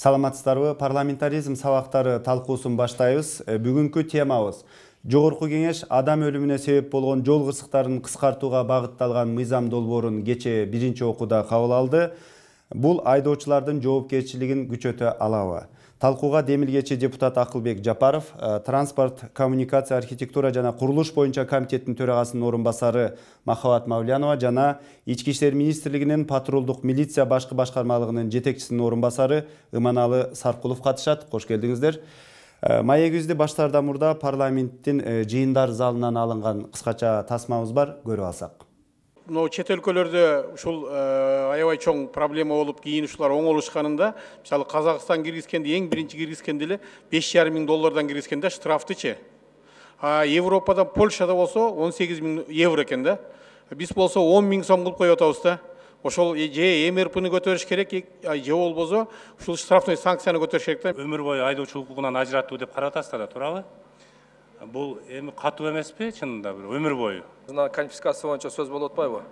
Саламатсыздарбы, парламентаризм сабактары талкуусун баштайбыз. Бүгүнкү темабыз Жогорку кеңеш адам өлүмүнө себеп болгон жол кырсыктарын кыскартууга багытталган мыйзам долбоорун кечээ биринчи окууда кабыл алды. Бул айдоочулардын жоопкерчилигин күчөтө алабы? Талкууга демилгечи депутат Акылбек Жапаров, транспорт, коммуникация, архитектура жана курулуш боюнча комитеттин төрагасынын орун басары Махабат Мавлянова жана Ички иштер министрлигинин патрулдук милиция башкы башкармалыгынын жетекчисинин орун басары Иманалы Саркулов катышат. Кош келдиңиздер. Маегибизди баштаардан мурда парламенттин жыйындар залынан алынган кыскача тасмабыз бар, көрүп алсак. Чет өлкөлөрдө ушул аябай чоң проблема болуп, кийин ушулар оңолушканында, мисалы Казакстан киргизгенде, эң биринчи киргизгенде эле $5,500 киргизгенде штрафтычы. Европада, Польшада болсо 18.000 евро экен да. Биз болсо 10.000 сом кылып коюп атабыз да. Ошол же МРПны көтөрүш керек, же болбосо ушул штрафный санкцияны көтөрүш керек да. Өмүр бою айдоочулугунан ажыратуу деп карап атасыздар да, туурабы? Бул эми катуу эмеспи, чынында бир өмүр бою. Мына конфискация боюнча сөз болуп атпайбы?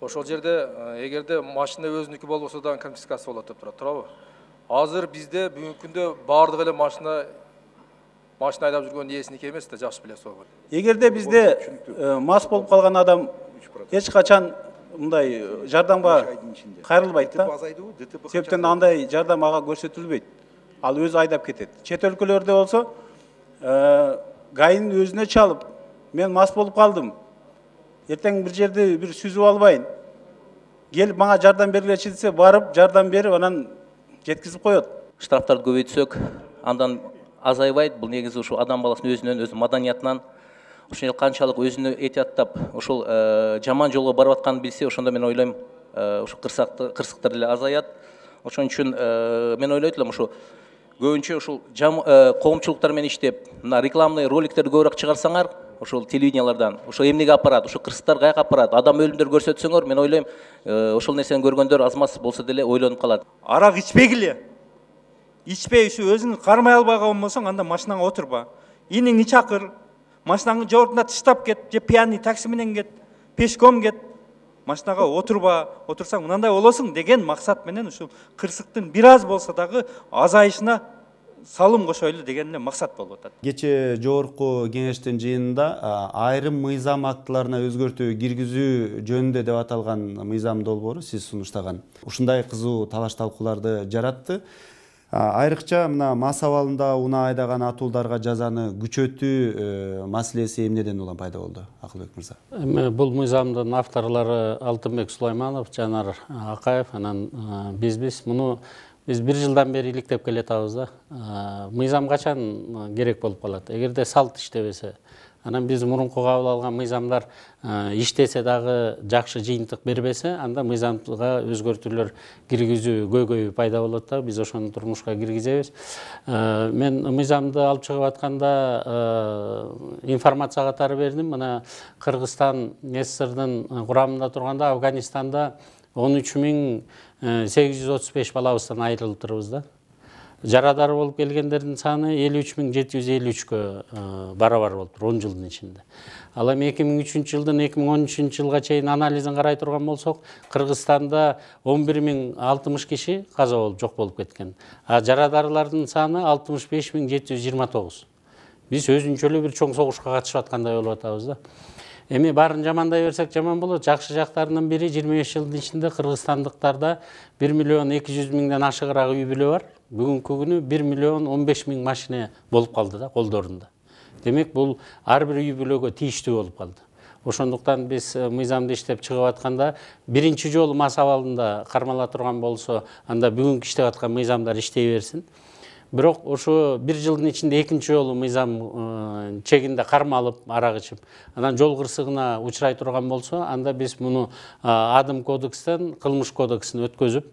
Ошол жерде эгерде машина өзүнүкү болбосо да конфискация болот деп турат, туурабы? Азыр бизде бүгүнкү күндө баардык эле машина айдап жүргөн ээсиники эмес да, жакшы билесиз го. Эгерде бизде мас болуп калган адам эч качан мындай жардамга кайрылбайт да. Себептен андай жардам ага көрсөтүлбөйт. Ал өзү айдап кетет. Чет өлкөлөрдө болсо гайын өзүнө чалып, мен мас болуп калдым. Эртең бир жерде бир сүзүп албайын. Келип мага жардам бергилечи десе, барып жардам берип, анан жеткизип коет. Штрафтарды көбөйтсөк, андан азайбайт. Бул негизи ушу адам баласынын өзүнүн маданиятынан, ошол канчалык өзүнө этияттап, ошол жаман жолго барып атканын билсе, ошондо мен ойлойм, ушу кырсыктар эле азаят. Ошон үчүн мен ойлойт элем, ушу көбүнчө ушул коомчулуктар менен иштеп, мына рекламный роликтерди көбүрөөк чыгарсаңар, ошол телевидениялардан, ошол эмнеге апарат, ошол кырсыктар каяка апарат, адам өлүмдөр көрсөтсөңөр, мен ойлойм, ошол нерсени көргөндөр аз маз болсо деле ойлонуп калат. Арак ичпегиле. Ичпей ушу өзүн кармай албаган болсоң, анда машинаңа отурба. Иниңни чакыр, машинаңды жогорунда таштап кет, же пьяный такси менен кет, пешком кет. Машинага отурсаң мындай болосуң деген максат менен ушул кырсыктын бир аз болсо дагы азайышына салым кошойлу деген эле максат болуп атат. Кечээ жогорку кеңештин жыйынында айрым мыйзам актыларына өзгөртүү киргизүү жөнүндө деп аталган мыйзам долбоору сиз сунуштаган. Ушундай кызуу талаш талкууларды жаратты. Айрыкча мына мас абалында унаа айдаган атуулдарга жазаны күчөтүү маселеси эмнеден улам пайда болду, Акылбек мырза? Бул мыйзамдын авторлору Алтынбек Сулайманов, Жанар Акаев, анан биз муну биз 1 жылдан бери иликтеп келатабыз да. Мыйзам качан керек болуп калат? Эгерде салт иштебесе, анан биз мурунку кабыл алган мыйзамдар иштесе дагы жакшы жыйынтык бербесе, анда мыйзамга өзгөртүүлөр киргизүү көйгөйү пайда болот да, биз ошону турмушка киргизебиз. Мен мыйзамды алып чыгып атканда информация катары бердим. Мына Кыргызстан СССРдын курамында турганда Афганистанда 13.835 балабыздан айрылып турбуз да. Жарадар болуп келгендердин саны 53.703кө барабар болуп тур 10 жылдын ичинде. Ал эми 2003 жылдан 2013 жылга чейин анализин карай турган болсок, Кыргызстанда 11.060 киши каза болуп жок болуп кеткен. А жарадарлардын саны 65.729. Биз өзүнчө эле бир чоң согушка катышып аткандай болуп атабыз да. Эми баарын жамандай берсек жаман болот. Жакшы жактарынын бири 25 жылдын ичинде кыргызстандыктарда 1.200.000ден ашыгыраак үй бүлө бар. Бүгүнкү күнү 1.015.000 машина болуп калды да, колдорунда. Демек, бул ар бир үй бүлөгө тийиштүү болуп калды. Ошондуктан биз мыйзамды иштеп чыгып атканда, биринчи жолу мас абалында кармала турган болсо, анда бүгүнкү иштеп аткан мыйзамдар иштей берсин. Бирок ошо 1 жылдын ичинде экинчи жолу мыйзам чегинде кармалып, арак ичип, анан жол кырсыгына учурай турган болсо, анда биз муну Адым кодекстен кылмыш кодексине өткөзүп,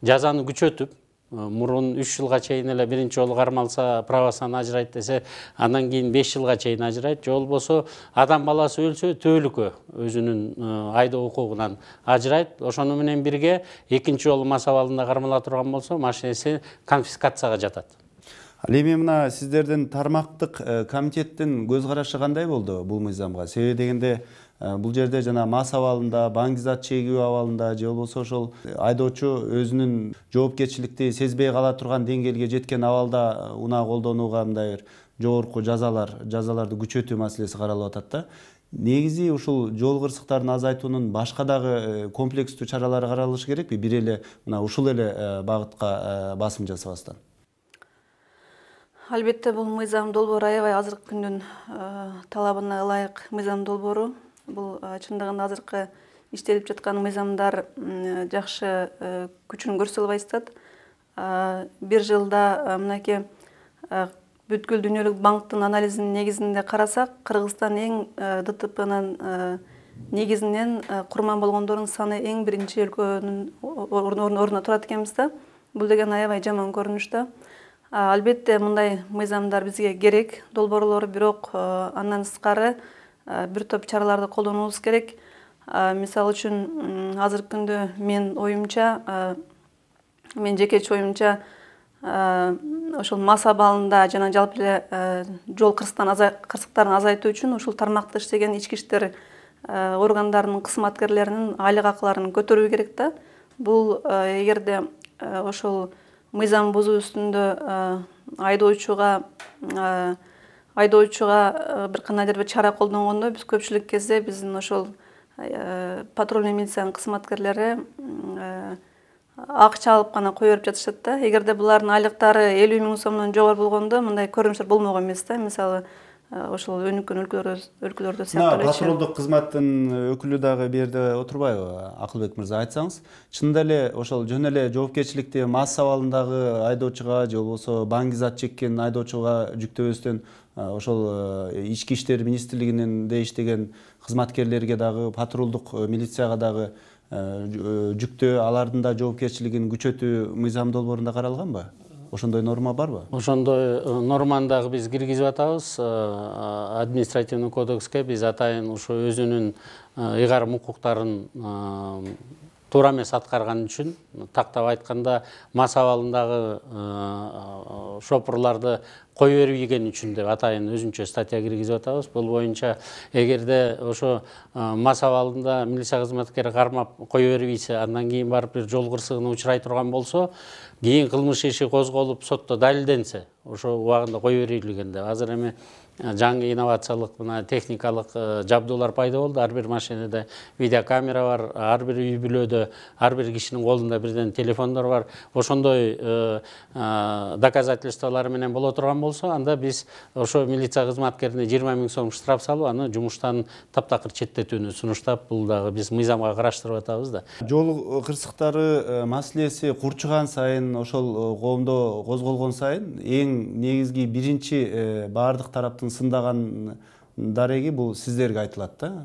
жазаны күчөтүп, мурун 3 жылга чейин эле биринчи жолу кармалса правосынан ажырайт десе, андан кийин 5 жылга чейин ажырайт. Жол болсо адам баласы өлсө төөлүккө өзүнүн айдоо укугунан ажырайт. Ошону менен бирге экинчи жолу мас абалында кармала турган болсо, машинеси конфискацияга жатат. Ал эми мына сиздердин тармактык комитеттин көз карашы кандай болду бул мыйзамга? Себеби дегенде Бул жерде жана мас абалында, баңгизат чегүү абалында же болбосо ошол айдоочу өзүнүн жоопкерчиликти сезбей кала турган деңгээлге жеткен абалда унаа колдонууга мындай бир жогорку жазаларды күчөтүү маселеси каралып атат да. Негизи ушул жол кырсыктарын азайтуунун башка дагы комплекстүү чаралары каралышы керекпи? Бир эле мына ушул эле багытка басым жасабастан. Албетте бул мыйзам долбоору аябай азыркы күндүн талабына ылайык мыйзам долбоору. Бул чындыгында азыркы иштелип жаткан мыйзамдар жакшы күчүн көрсөтө албайсыздар. Бир жылда мынакей бүткүл дүйнөлүк банктын анализинин негизинде карасак, Кыргызстан эң ДТПнын негизинен курман болгондордун саны эң биринчи өлкөнүн ордуна турат экенбиз да. Бул деген аябай жаман көрүнүш да. Албетте мындай мыйзамдар бизге керек, долбоорлор, бирок андан сырткары бир топ чараларды колдонуубуз керек. Мисалы үчүн азыркы күндө мен жекече оюмча ошол мас абалында жана жалпы эле жол кырсыктарын азайтуу үчүн ушул тармакта иштеген ички иштер органдарынын кызматкерлеринин айлык акыларын көтөрүү керек да. Бул эгерде ошол мыйзам бузуу үстүндө айдоочуга бир кандайдыр бир чара колдонгондо биз көпчүлүк кезде биздин ошол патрульный милициянын кызматкерлери акча алып гана кое берип жатышат да. Эгерде булардын айлыктары 50 000 сомдон жогору болгондо мындай көрүнүштөр болмок эмес да. Мисалы ошол өнүккөн өлкөлөрдө сыяктуу эле. Патрулдук кызматтын өкүлү дагы бу жерде отурбайбы? Акылбек мырза, айтсаңыз, чынында эле ошол жөн эле жоопкерчиликти мас абалындагы айдоочуга же болбосо баңгизат чеккен айдоочуга жүктөбөстөн ошол ички иштер министрлигинде иштеген кызматкерлерге дагы, патрулдук милицияга дагы жүктөө, алардын да жоопкерчилигин күчөтүү мыйзам долбоорунда каралганбы? Ошондой норма барбы? Ошондой норманы дагы биз киргизип атабыз. Административный кодекске биз атайын ушу өзүнүн ыйгарым укуктарын туура эмес аткарган үчүн, тактап айтканда, мас абалындагы шопурларды кое бербеген үчүн деп атайын өзүнчө статья киргизип атабыз. Бул боюнча эгерде ошо мас абалында милиция кызматкери кармап кое бербейсе, андан кийин барып бир жол кырсыгына учурай турган болсо, кийин кылмыш иши козголуп сотто далилденсе, ошо убагында кое берилген деп. Азыр эми жаңы инновациялык мына техникалык жабдуулар пайда болду. Ар бир машинеде видеокамера бар, ар бир үй бүлөдө, ар бир кишинин колунда бирден телефондор бар. Ошондой доказательстволор менен боло турган болсо, анда биз ошо милиция кызматкерине 20 000 сом штраф салып, аны жумуштан таптакыр четтетүүнү сунуштап, бул дагы биз мыйзамга караштырып атабыз да. Жол кырсыктары маселеси курчуган сайын, ошол коомдо козголгон сайын, эң негизги биринчи баардык тараптын сындаган дареги бул сиздерге айтылат да.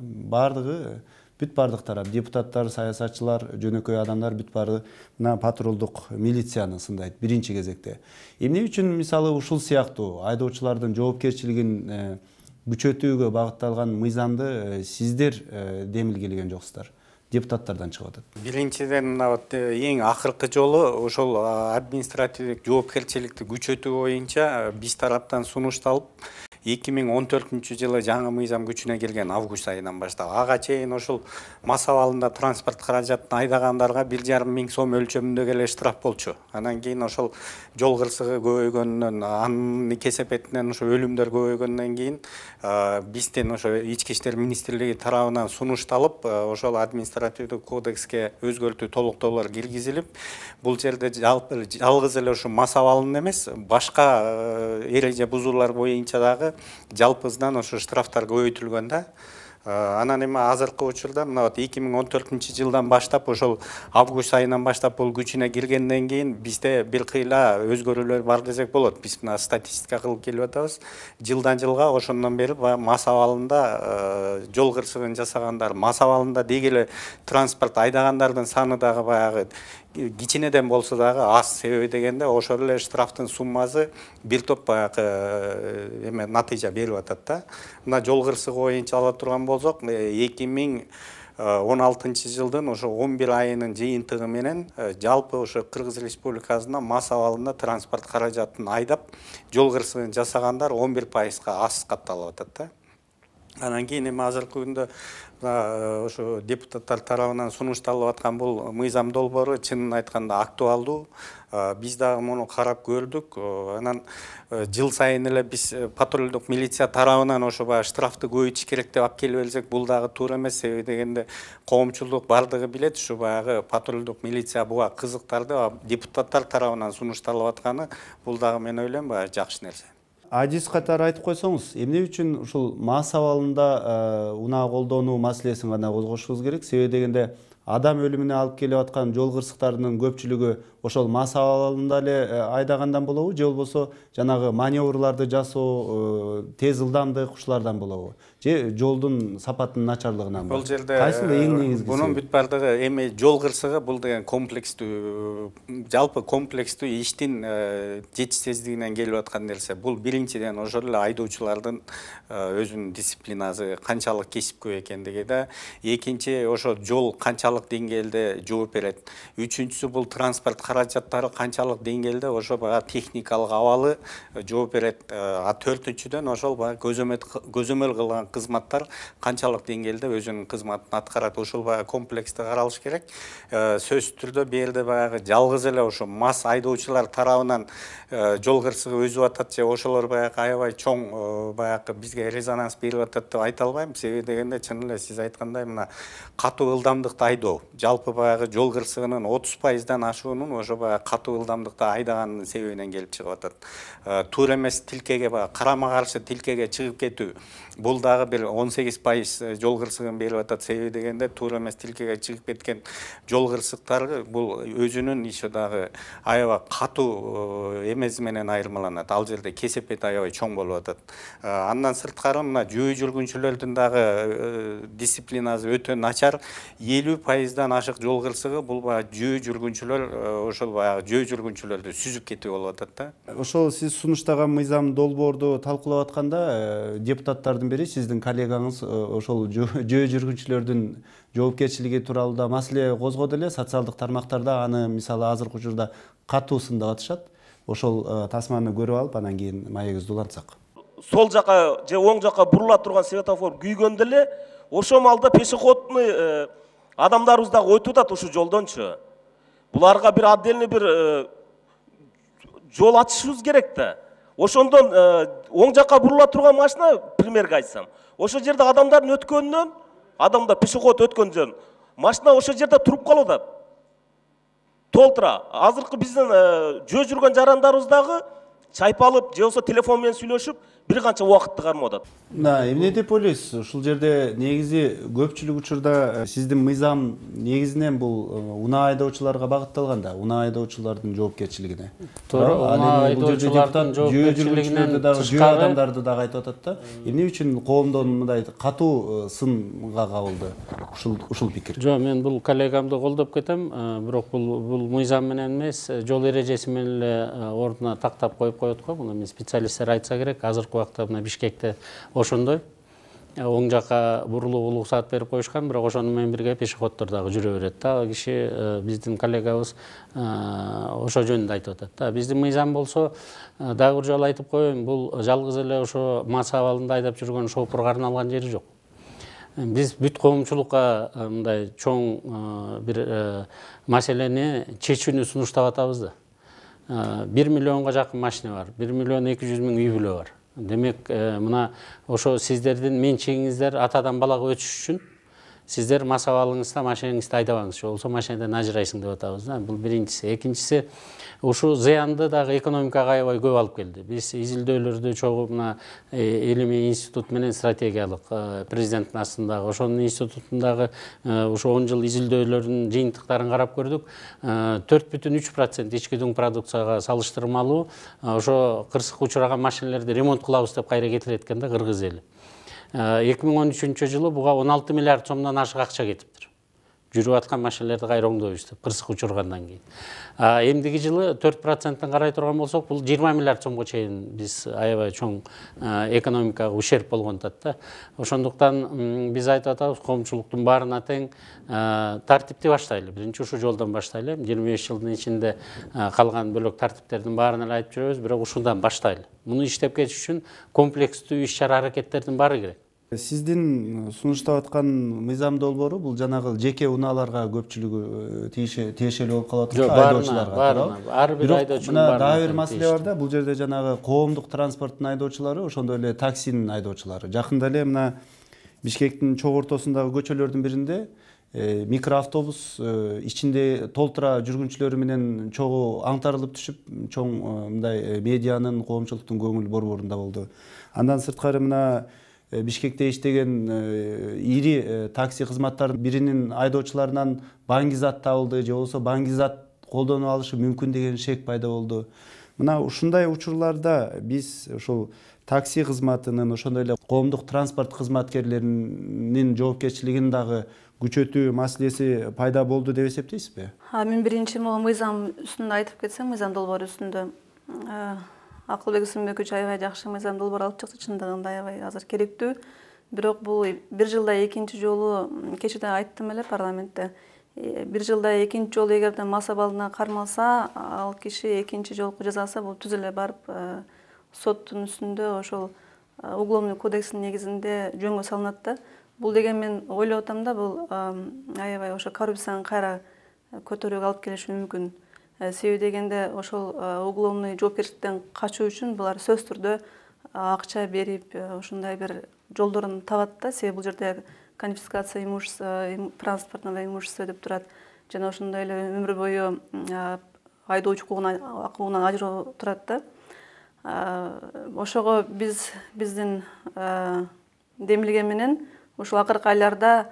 Бүт баардык тарап, депутаттар, саясатчылар, жөнөкөй адамдар бүт баары мына патрулдук милицияны сындайт биринчи кезекте. Эмне үчүн мисалы ушул сыяктуу айдоочулардын жоопкерчилигин күчөтүүгө багытталган мыйзамды сиздер демилгелеген жоксуздар? Депутаттардан чыгып атат. Биринчиден эң акыркы жолу ошол административдик жоопкерчиликти күчөтүү боюнча биз тараптан сунушталып 2014-жылы жаңы мыйзам күчүнө келген август айынан баштап. Ага чейин ошол мас абалында транспорт каражатын айдагандарга 1,5 000 сом өлчөмүндө эле штраф болчу. Анан кийин ошол жол кырсыгы көбөйгөндөн, анын кесепетинен ошо өлүмдөр көбөйгөндөн кийин бизден ошо ички иштер министрлиги тарабынан сунушталып, ошол административдик кодекске өзгөртүү толуктоолор киргизилип, бул жерде жалгыз эле ошо мас абалын эмес, башка эреже бузуулар боюнча дагы жалпысынан ошо штрафтар көбөйтүлгөн да. Анан эми азыркы учурда мына 2014-жылдан баштап ошол август айынан баштап бул күчүнө киргенден кийин бизде бир кыйла өзгөрүүлөр бар десек болот. Биз мына статистика кылып келип атабыз. Жылдан жылга ошондон бери мас абалында жол кырсыгын жасагандар, мас абалында деги эле транспорт айдагандардын саны дагы баягы кичинеден болсо дагы аз. Себеби дегенде ошол эле штрафтын суммасы бир топ баягы эме натыйжа берип атат да. Мына жол кырсыгы боюнча ала турган болсок, 2016-жылдын ошо 11 айынын жыйынтыгы менен жалпы ошо Кыргыз Республикасында мас абалында транспорт каражатын айдап, жол кырсыгын жасагандар 11%га аз катталып атат да. Анан кийин эми азыркы күндө ошо депутаттар тарабынан сунушталып аткан бул мыйзам долбоору чынын айтканда актуалдуу. Биз дагы муну карап көрдүк. Анан жыл сайын эле биз патрулдук милиция тарабынан ошо баягы штрафты көбөйтүш керек деп алып келип элсек, бул дагы туура эмес. Себеби дегенде коомчулук бардыгы билет, ушу баягы патрулдук милиция буга кызыктарды депутаттар тарабынан сунушталып атканы, бул дагы мен ойлойм баягы жакшы нерсе. Ажиз катары айтып койсоңуз, эмне үчүн ушул мас абалында унаа колдонуу маселесин гана козгошубуз керек? Себеби дегенде адам өлүмүнө алып келип аткан жол кырсыктарынын көпчүлүгү ошол мас абалында эле айдагандан болобу, же болбосо жанагы маневрларды жасоо, тез ылдамдык ушулардан болобу, же жолдун сапатынын начарлыгынан болобу? Бул жерде кайсыл эң негизгиси? Бунун бүт бардыгы эми жол кырсыгы бул деген комплекстүү, жалпы комплекстүү иштин жетишсиздигинен келип аткан нерсе. Бул биринчиден ошол эле айдоочулардын өзүнүн дисциплинасы канчалык кесипкөй экендиги да, экинчи ошо жол канчалык деңгээлде жооп берет. Үчүнчүсү бул транспорт каражаттары канчалык деңгээлде ошо баягы техникалык абалы жооп берет. Төртүнчүдөн ошол баягы көзөмөл кылган кызматтар канчалык деңгээлде өзүнүн кызматын аткарат. Ошол баягы комплексте каралыш керек. Сөзсүз түрдө бу жерде баягы жалгыз эле ошо мас айдоочулар тарабынан жол кырсыгы өзүп атат же ошолор баягы аябай чоң баягы бизге резонанс берип атат деп айта албайм. Себеби дегенде чын эле сиз айткандай мына катуу ылдамдыкта айдоо, жалпы баягы жол кырсыгынын 30%дан ашуунун ошо баягы катуу ылдамдыкта айдаганын себебинен келип чыгып атат. Туура эмес тилкеге баягы карама каршы тилкеге чыгып кетүү, бул дагы бир 18% жол кырсыгын берип атат. Себеби дегенде туура эмес тилкеге чыгып кеткен жол кырсыктары бул өзүнүн иши дагы аябай катуу эмези менен айырмаланат. Ал жерде кесепети аябай чоң болуп атат. Андан сырткары мына жөө жүргүнчүлөрдүн дагы дисциплинасы өтө начар. 50%дан ашык жол кырсыгы бул баягы жөө жүргүнчүлөр, ошол баягы жөө жүргүнчүлөрдү сүзүп кетүү болуп атат да. Ошол сиз сунуштаган мыйзам долбоорду талкуулап атканда депутаттардын бири, сиздин коллегаңыз ошол жөө жүргүнчүлөрдүн жоопкерчилиги тууралуу да маселе козгоду эле. Социалдык тармактарда аны мисалы азыркы учурда катуу сындап атышат. Ошол тасманы көрүп алып, анан кийин маегибизди улантсак. Сол жака же оң жака бурула турган светофор күйгөндө эле ошол маалда пешеходный адамдарыбыз дагы өтүп атат ушу жолдончу. Буларга бир отдельный бир жол ачышыбыз керек да. Ошондон оң жака бурула турган машина, примерге айтсам, ошол жерде адамдардын өткөнүнөн, адамдар пешеход өткөндөн машина ошол жерде туруп калып атат. Толтура. Азыркы биздин жөө жүргөн жарандарыбыз дагы чайпалып, же болбосо телефон менен сүйлөшүп, бир канча убакытты кармап атат. Эмне деп ойлойсуз? Ушул жерде негизи көпчүлүк учурда сиздин мыйзам негизинен бул унаа айдоочуларга багытталган да, унаа айдоочулардын жоопкерчилигине. Туура, унаа айдоочулардын жоопкерчилигинен жөө адамдарды дагы айтып атат да. Эмне үчүн коомдон мындай катуу сынга кабылды ушул пикир? Жок, мен бул коллегамды колдоп кетем, бирок бул мыйзам менен эмес, жол эрежеси менен эле ордуна тактап коюп коет го. Муну специалисттер айтса керек. Азыркы убакта мына Бишкекте ошондой оң жака бурулууга уруксаат берип коюшкан, бирок ошону менен бирге пешеходдор дагы жүрө берет да. Киши биздин коллегабыз ошо жөнүндө айтып атат да. Биздин мыйзам болсо дагы бир жолу айтып коеюн, бул жалгыз эле ошо мас абалында айдап жүргөн шофурга арналган жери жок. Биз бүт коомчулукка мындай чоң бир маселени чечүүнү сунуштап атабыз да. 1 миллионго жакын машина бар, 1 миллион 200 миң үй бүлө бар. Демек, мына ошо сиздердин менчигиңиздер атадан балага өтүш үчүн сиздер мас абалыңызда машинаңызды айдабаңыз, болсо машинадан ажырайсың деп атабыз да. Бул биринчиси. Экинчиси, ушу зыянды дагы экономикага аябай көп алып келди. Биз изилдөөлөрдү чогуу мына Элими институт менен стратегиялык президенттин астындагы ошонун институтундагы ушу 10 жыл изилдөөлөрдүн жыйынтыктарын карап көрдүк. 4,3% ички дуң продукцияга салыштырмалуу ошо кырсыкка учураган машиналерди ремонт кылабыз деп кайра кетирет экен да кыргыз эли. 2013 жылы буга 16 миллиард сомдон ашык акча кетиптир. Жүрүп аткан машиналерди кайра оңдойбуз деп, кырсык учургандан кийин. Эмдиги жылы 4%-тан карай турган болсок, бул 20 миллиард сомго чейин биз аябай чоң экономикага ущерб болгон атат да. Ошондуктан биз айтып атабыз, коомчулуктун баарына тең тартипти баштайлы. Биринчи ушу жолдон баштайлы. 25 жылдын ичинде калган бөлөк тартиптердин баарына эле айтып жүрөбүз, бирок ушундан баштайлы. Муну иштеп кетиш үчүн комплекстүү иш-чара аракеттердин баары керек. Сиздин сунуштап аткан мыйзам долбоору бул жанагы жеке унааларга көпчүлүгү тиешелүү болуп калып атат, айдоочуларга. Ар бир айдоочунун мына дагы бир маселе бар да, бул жерде жанагы коомдук транспорттун айдоочулары, ошондой эле таксинин айдоочулары. Жакында эле мына Бишкектин чогуу ортосундагы көчөлөрдүн биринде микроавтобус ичинде толтура жүргүнчүлөрү менен чогуу аңтарылып түшүп, чоң мындай медианын, коомчулуктун көңүл борборунда болду. Андан сырткары мына Бишкекте иштеген ири такси кызматтарынын биринин айдоочуларынан баңгизат табылды, же болбосо баңгизат колдонуп алышы мүмкүн деген шек пайда болду. Мына ушундай учурларда биз ушул такси кызматынын, ошондой эле коомдук транспорт кызматкерлеринин жоопкерчилигин дагы күчөтүү маселеси пайда болду деп эсептейсизби? Мен биринчи могу мыйзам үстүндө айтып кетсем, мыйзам долбоору үстүндө Акылбек Ысымбекович аябай жакшы мыйзам долбоор алып чыкты, чындыгында аябай азыр керектүү. Бирок бул бир жылда экинчи жолу, кечээ айттым эле парламентте, бир жылда экинчи жолу эгерде мас абалына кармалса, ал киши экинчи жолку жазасы бул түз эле барып соттун үстүндө ошол уголовный кодекстин негизинде жөнгө салынат да. Бул деген мен ойлоп атам да, бул аябай ошо коррупцияны кайра көтөрүүгө алып келиши мүмкүн. Себеби дегенде ошол уголовный жоопкерчиликтен качуу үчүн булар сөз түрдө акча берип, ушундай бир жолдорун табат да. Себеби бул жерде конфискация имущества, транспортного имущества деп турат. Жана ошондой эле өмүр бою айдоочу укугунан ажыроо турат да. Ошого биздин демилген менен ушул акыркы айларда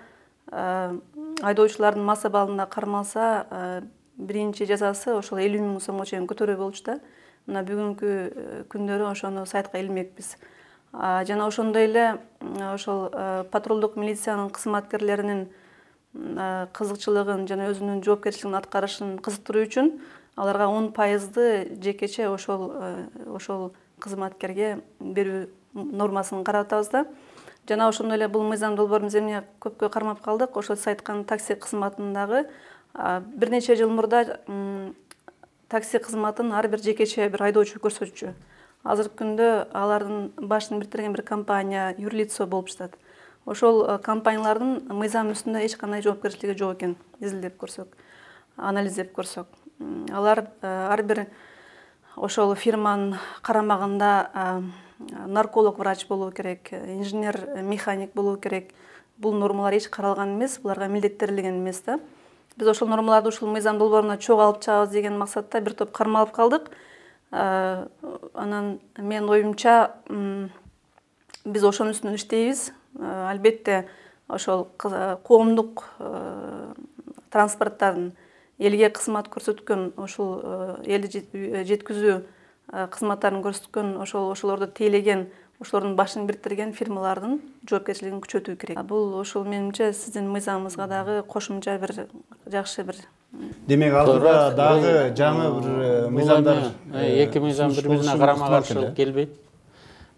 айдоочулардын мас абалына кармалса, биринчи жазасы ошол 50 000 сомго чейин көтөрүү болчу да. Мына бүгүнкү күндөрү ошону сайтка илмекпиз. Жана ошондой эле ошол патрулдук милициянын кызматкерлеринин кызыкчылыгын жана өзүнүн жоопкерчилигин аткарышын кызыктыруу үчүн аларга 10% жекече ошол кызматкерге берүү нормасын карап атабыз да. Жана ошондой эле бул мыйзам долбоорун эмне көпкө кармап калдык, ошол сиз айткан такси кызматындагы бир нече жыл мурда такси кызматын ар бир жекече бир айдоочу көрсөтчү. Азыркы күндө алардын башын биртирген бир компания юрлицо болуп жатат. Ошол компаниялардын мыйзам үстүндө эч кандай жоопкерчилиги жок экен, изилдеп көрсөк, анализдеп көрсөк. Алар ар бир ошол фирманын карамагында нарколог врач болуу керек, инженер механик болуу керек. Бул нормалар эч каралган эмес, буларга милдеттелген эмес да. Биз ошол нормаларды ушул мыйзам долбооруна чогуу алып чыгабыз деген максатта бир топ кармалып калдык. Анан менин оюмча биз ошонун үстүнөн иштейбиз. Албетте ошол коомдук транспорттардын элге кызмат көрсөткөн, ошол элди жеткизүү кызматтарын көрсөткөн, ошолорду тейлеген, ошолордун башын биртирген фирмалардын жоопкерчилигин күчөтүү керек. Бул ошол менимче сиздин мыйзамыңызга дагы кошумча бир жакшы бир. Демек алдыда дагы жаңы бир мыйзамдар, эки мыйзам бири-бирине карама-каршы келбейт.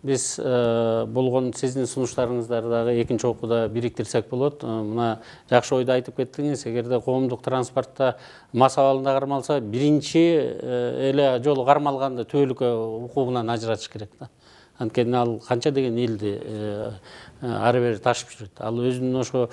Биз болгон сиздин сунуштарыңыздарды дагы экинчи окууда бириктирсек болот. Мына жакшы ойду айтып кеттиңиз. Эгерде коомдук транспортто мас абалында кармалса, биринчи эле жолу кармалганда төөлүккө укугунан ажыратыш керек да. Анткени ал канча деген элди ары бери ташып жүрөт. Ал өзүнүн ошо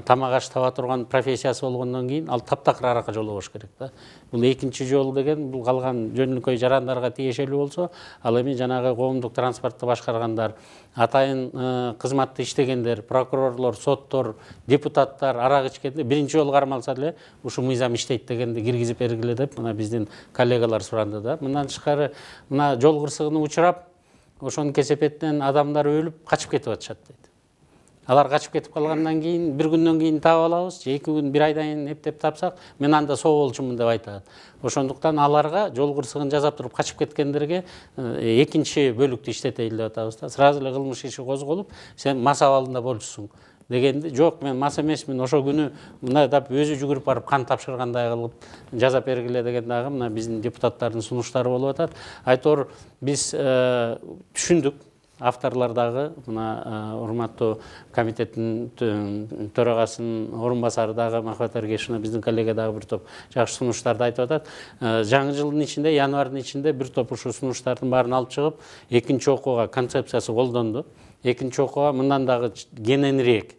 тамак аш таба турган профессиясы болгондон кийин ал таптакыр аракка жолобош керек да. Бул экинчи жол деген бул калган жөнүкөй жарандарга тиешелүү болсо, ал эми жанагы коомдук транспортты башкаргандар, атайын кызматта иштегендер, прокурорлор, соттор, депутаттар арак ичкенде биринчи жолу кармалса деле ушул мыйзам иштейт дегенди киргизип бергиле деп мына биздин коллегалар суранды да. Мындан тышкары мына жол кырсыгына учурап, ошонун кесепетинен адамдар өлүп, качып кетип атышат дейт. Алар качып кетип калгандан кийин, бир күндөн кийин таап алабыз, же 2 күн, 1 айдан кийин эптеп тапсак, мен анда соо болчумун деп айтат. Ошондуктан аларга жол кырсыгын жасап туруп качып кеткендерге экинчи бөлүктү иштетейли деп атабыз да. Сразу эле кылмыш иши козголуп, сен мас абалында болчусуң дегенде, жок, мен мас эмесмин, ошол күнү мына деп өзү жүгүрүп барып кан тапшыргандай кылып жазап бергиле деген дагы мына биздин депутаттардын сунуштары болуп атат. Айтор биз түшүндүк, авторлар дагы мына урматтуу комитеттин төрагасынын орун басары дагы Махабат Эргешевна биздин коллега дагы бир топ жакшы сунуштарды айтып атат. Жаңы жылдын ичинде, январдын ичинде бир топ ушул сунуштардын баарын алып чыгып, экинчи окууга концепциясы колдонду. Экинчи окууга мындан дагы кененирээк,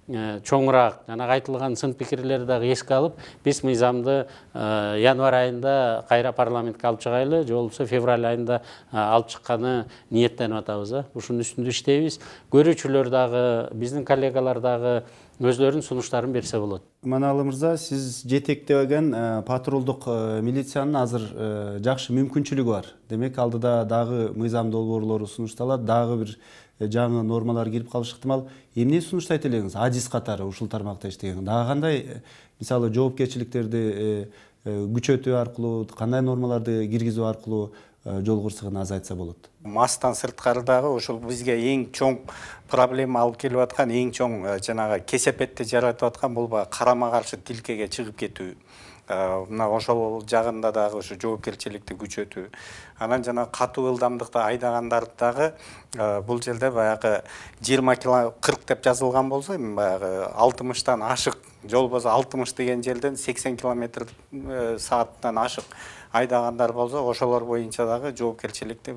чоңураак жана айтылган сын пикирлерди дагы эске алып, биз мыйзамды январь айында кайра парламентке алып чыгайлы, же болбосо февраль айында алып чыкканы ниеттенип атабыз. Ушунун үстүндө иштейбиз. Көрүүчүлөр дагы, биздин коллегалар дагы өзлөрүнүн сунуштарын берсе болот. Маналы мырза, сиз жетектеген патрулдук милициянын азыр жакшы мүмкүнчүлүгү бар. Демек, алдыда дагы мыйзам долбоорлору сунушталат, дагы бир жаңы нормалар кирип калышы ыктымал. Эмне сунуштайт элеңиз? Адис катары ушул тармакта иштеген. Дагы кандай, мисалы, жоопкерчиликтерди күчөтүү аркылуу, кандай нормаларды киргизүү аркылуу жол кырсыгын азайтса болот? Мастан сырткары дагы ушул бизге эң чоң проблема алып келип аткан, эң чоң жанагы кесепетти жаратып аткан бул карама каршы тилкеге чыгып кетүү. Мына ошол жагында дагы ушу жоопкерчиликти күчөтүү. Анан жана катуу ылдамдыкта айдагандарды дагы бул жерде баягы 20-40 деп жазылган болсо, эми баягы 60-тан ашык, жол болсо 60 деген жерден 80 км/сааттан ашык айдагандар болсо, ошолор боюнча дагы жоопкерчиликти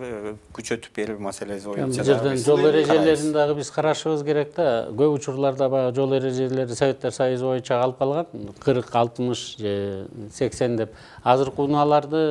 күчөтүп берүү маселеси боюнча. Жерден жол эрежелерин дагы биз карашыбыз керек да. Көп учурларда баягы жол эрежелери Советтер Союзу боюнча калып калган, 40, 60 же 80 деп. Азыркы унааларды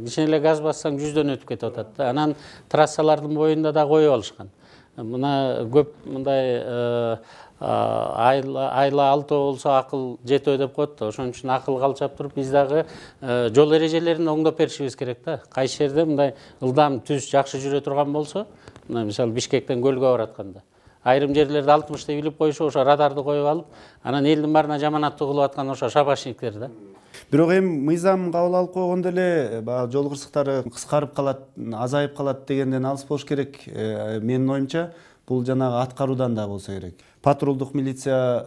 кичине эле газ бассаң 100дөн өтүп кетип атат да. Анан трассалардын боюнда да коюп алышкан. Мына көп мындай айла 6 болсо акыл 7 деп коет да. Ошон үчүн акыл калчап туруп биз дагы жол эрежелерин оңдоп беришибиз керек да. Кайсы жерде мындай ылдам түз жакшы жүрө турган болсо, мына мисалы Бишкектен Көлгө баратканда, айрым жерлерде 60 деп билип коюшу, ошо радарды коюп алып, анан элдин баарына жаманаттуу кылып аткан ошо шабашниктер да. Бирок эми мыйзам кабыл алып койгондо эле баягы жол кырсыктары кыскарып калат, азайып калат дегенден алыс болуш керек. Менин оюмча, бул жанагы аткаруудан да болсо керек. Патрулдук милиция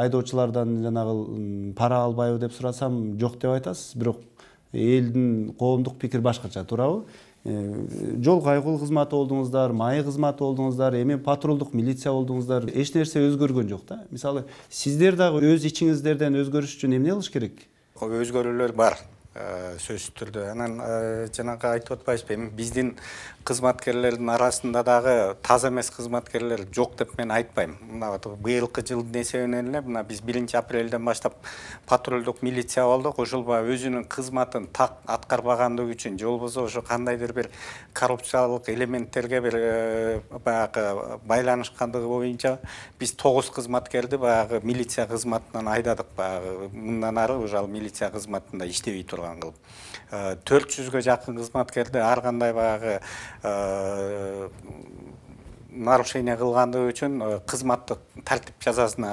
айдоочулардан жанагы пара албайбы деп сурасам, жок деп айтасыз. Бирок элдин коомдук пикир башкача, туурабы? Жол кайгыл кызматы болдуңуздар, май кызматы болдуңуздар, эми патрулдук милиция болдуңуздар, эч нерсе өзгөргөн жок да. Мисалы, сиздер дагы өз ичиңиздерден өзгөрүш үчүн эмне кылыш керек? Өзгөрүүлөр бар, сөзсүз түрдө. Анан жанагы айтып атпайсызбы, эми биздин кызматкерлердин арасында дагы таза эмес кызматкерлер жок деп мен айтпайм. Мына быйылкы жылдын эсебинен эле мына биз 1-апрелден баштап патрулдук милиция болдук. Ошол өзүнүн кызматын так аткарбагандыгы үчүн, же болбосо ошо кандайдыр бир коррупциялык элементтерге бир баягы байланышкандыгы боюнча биз 9 кызматкерди баягы милиция кызматынан айдадык. Баягы мындан ары уже ал милиция кызматында иштебей турган кылып. 400ге жакын кызматкерди ар кандай баягы нарушение кылгандыгы үчүн кызматтык тартип жазасына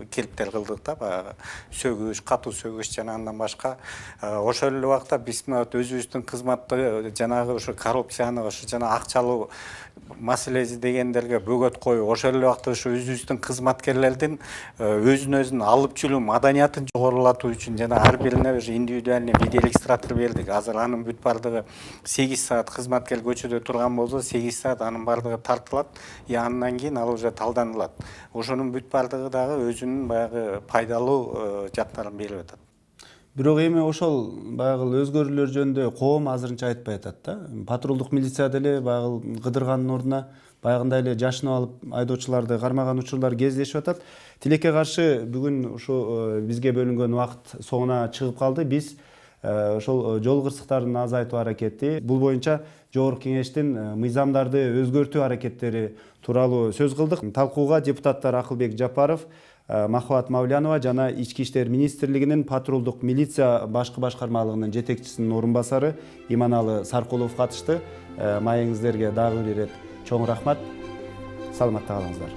келиптер кылдык да, баягы сөгүш, катуу сөгүш жана андан башка. Ошол эле убакта биз өзүбүздүн кызматты жанагы ошо коррупцияны, ошо жана акчалуу маселеси дегендерге бөгөт коюп, ошол эле убакта ошо өзүбүздүн кызматкерлердин өзүн алып жүрүү маданиятын жогорулатуу үчүн жана ар бирине индивидуальный видеорегистратор бердик. Азыр анын бүт бардыгы 8 саат кызматкер көчөдө турган болсо, 8 саат анын бардыгы тартылат, андан кийин ал уже талданылат. Ошонун бүт бардыгы дагы өзүнүн баягы пайдалуу жактарын берип атат. Бирок эми ошол баягы өзгөрүүлөр жөнүндө коом азырынча айтпай атат да. Патрулдук милиция деле баягы кыдыргандын ордуна баягындай эле жашынып алып айдоочуларды кармаган учурлар кездешип атат. Тилекке каршы бүгүн ушу бизге бөлүнгөн убакыт соңуна чыгып калды. Биз ошол жол кырсыктарын азайтуу аракети, бул боюнча Жогорку Кеңештин мыйзамдарды өзгөртүү аракеттери тууралуу сөз кылдык. Талкууга депутаттар Акылбек Жапаров, Махабат Мавлянова жана Ички иштер министрлигинин патрулдук милиция башкы башкармалыгынын жетекчисинин орун басары Иманалы Саркулов катышты. Маегиңиздерге дагы бир ирет чоң рахмат. Саламатта калыңыздар.